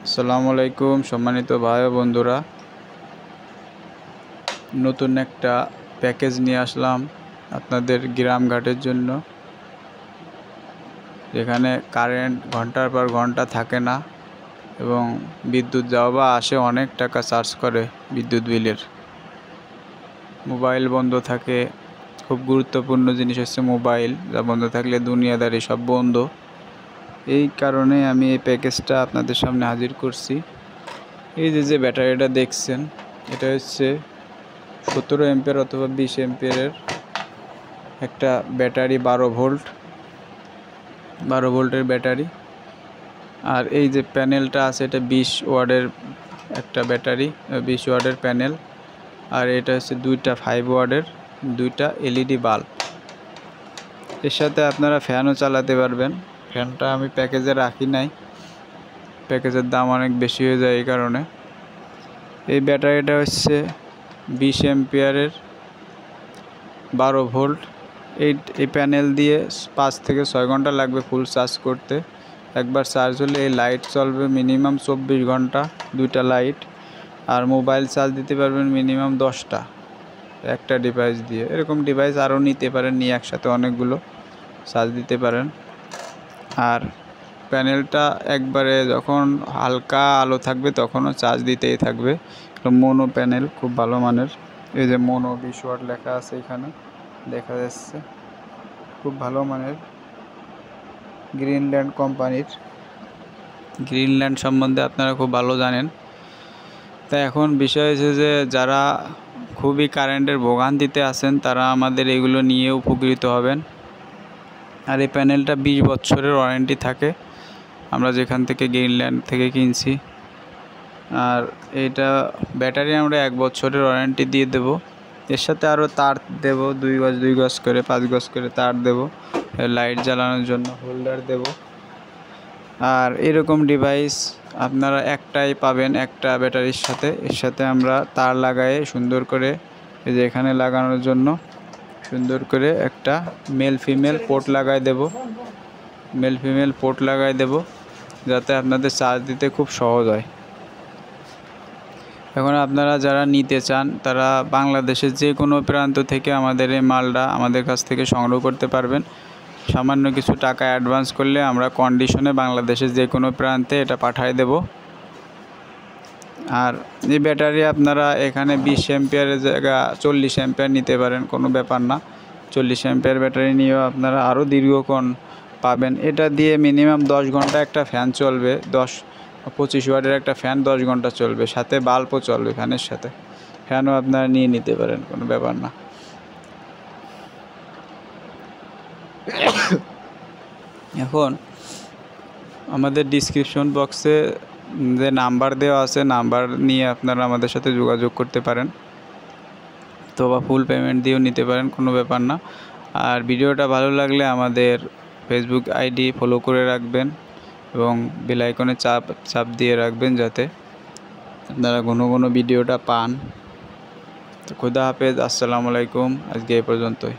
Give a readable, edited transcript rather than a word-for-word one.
আসসালামু আলাইকুম সম্মানিত ভাই ও বন্ধুরা, নতুন একটা প্যাকেজ নিয়ে আসলাম আপনাদের গ্রামঘাটের জন্য, যেখানে কারেন্ট ঘন্টার পর ঘন্টা থাকে না এবং বিদ্যুৎ যাওয়া বা আসে অনেক টাকা চার্জ করে বিদ্যুৎ বিলের। মোবাইল বন্ধ থাকে, খুব গুরুত্বপূর্ণ জিনিস হচ্ছে মোবাইল, যা বন্ধ থাকলে দুনিয়াদারি সব বন্ধ। এই কারণে আমি এই প্যাকেজটা আপনাদের সামনে হাজির করছি। এই যে ব্যাটারিটা দেখছেন, এটা হচ্ছে 17 অ্যাম্পিয়ার অথবা 20 অ্যাম্পিয়ারের একটা ব্যাটারি, 12 ভোল্টের ব্যাটারি। আর এই যে প্যানেলটা আছে, এটা 20 ওয়াটের একটা ব্যাটারি, 20 ওয়াটের প্যানেল। আর এটা হচ্ছে দুইটা 5 ওয়াটের দুইটা এলইডি বাল্ব। এর সাথে আপনারা ফ্যানও চালাতে পারবেন। ফ্যানটা আমি প্যাকেজে রাখি নাই, প্যাকেজের দাম অনেক বেশি হয়ে যায় এই কারণে। এই ব্যাটারিটা হচ্ছে 20 অ্যাম্পিয়ারের 12 ভোল্ট। এই প্যানেল দিয়ে 5 থেকে 6 ঘন্টা লাগবে ফুল চার্জ করতে। একবার চার্জ হলে এই লাইট চলবে মিনিমাম 24 ঘন্টা, দুইটা লাইট। আর মোবাইল চার্জ দিতে পারবেন মিনিমাম 10টা একটা ডিভাইস দিয়ে। এরকম ডিভাইস আরও নিতে পারেন, নিয়ে একসাথে অনেকগুলো চার্জ দিতে পারেন। আর প্যানেলটা একবারে যখন হালকা আলো থাকবে তখনও চার্জ দিতেই থাকবে। মোনো প্যানেল, খুব ভালো মানের। এই যে মোনো 20 ওয়াট লেখা আছে, এখানে দেখা যাচ্ছে, খুব ভালো মানের। গ্রিনল্যান্ড কোম্পানির। গ্রিনল্যান্ড সম্বন্ধে আপনারা খুব ভালো জানেন। তাই এখন বিষয় হচ্ছে যে যারা খুবই কারেন্টের ভোগান্তিতে আছেন তারা আমাদের এগুলো নিয়ে উপকৃত হবেন। আর এই প্যানেলটা 20 বছরের ওয়ারেন্টি থাকে, আমরা যেখান থেকে গ্রিনল্যান্ড থেকে কিনছি। আর এইটা ব্যাটারি আমরা 1 বছরের ওয়ারেন্টি দিয়ে দেব। এর সাথে আরও তার দেব, 2 গজ করে 5 গজ করে তার দেব, লাইট জ্বালানোর জন্য হোল্ডার দেব। আর এরকম ডিভাইস আপনারা একটাই পাবেন একটা ব্যাটারির সাথে। এর সাথে আমরা তার লাগায়ে সুন্দর করে, এই যে এখানে লাগানোর জন্য সুন্দর করে একটা মেল ফিমেল পোর্ট লাগাই দেব, যাতে আপনাদের চার্জ দিতে খুব সহজ হয়। এখন আপনারা যারা নিতে চান তারা বাংলাদেশের যে কোনো প্রান্ত থেকে আমাদের এই মালটা আমাদের কাছ থেকে সংগ্রহ করতে পারবেন। সামান্য কিছু টাকা অ্যাডভান্স করলে আমরা কন্ডিশনে বাংলাদেশের যে কোনো প্রান্তে এটা পাঠিয়ে দেব। আর এই ব্যাটারি আপনারা এখানে 20 অ্যাম্পিয়ারের জায়গা 40 অ্যাম্পিয়ার নিতে পারেন, কোনো ব্যাপার না। 40 অ্যাম্পিয়ার ব্যাটারি নিয়েও আপনারা আরও দীর্ঘক্ষণ পাবেন। এটা দিয়ে মিনিমাম 10 ঘন্টা একটা ফ্যান চলবে, 25 ওয়াটের একটা ফ্যান 10 ঘন্টা চলবে, সাথে বাল্বও চলবে। ফ্যানের সাথে ফ্যানও আপনারা নিয়ে নিতে পারেন, কোনো ব্যাপার না। এখন আমাদের ডিসক্রিপশন বক্সে যে নাম্বার দেওয়া আছে, নাম্বার নিয়ে আপনারা আমাদের সাথে যোগাযোগ করতে পারেন, তো বা ফুল পেমেন্ট দিয়েও নিতে পারেন, কোনো ব্যাপার না। আর ভিডিওটা ভালো লাগলে আমাদের ফেসবুক আইডি ফলো করে রাখবেন এবং বেল আইকনে চাপ দিয়ে রাখবেন, যাতে আপনারা ঘন ভিডিওটা পান। তো খুদা হাফেজ, আসসালামু আলাইকুম। আজকে এই পর্যন্তই।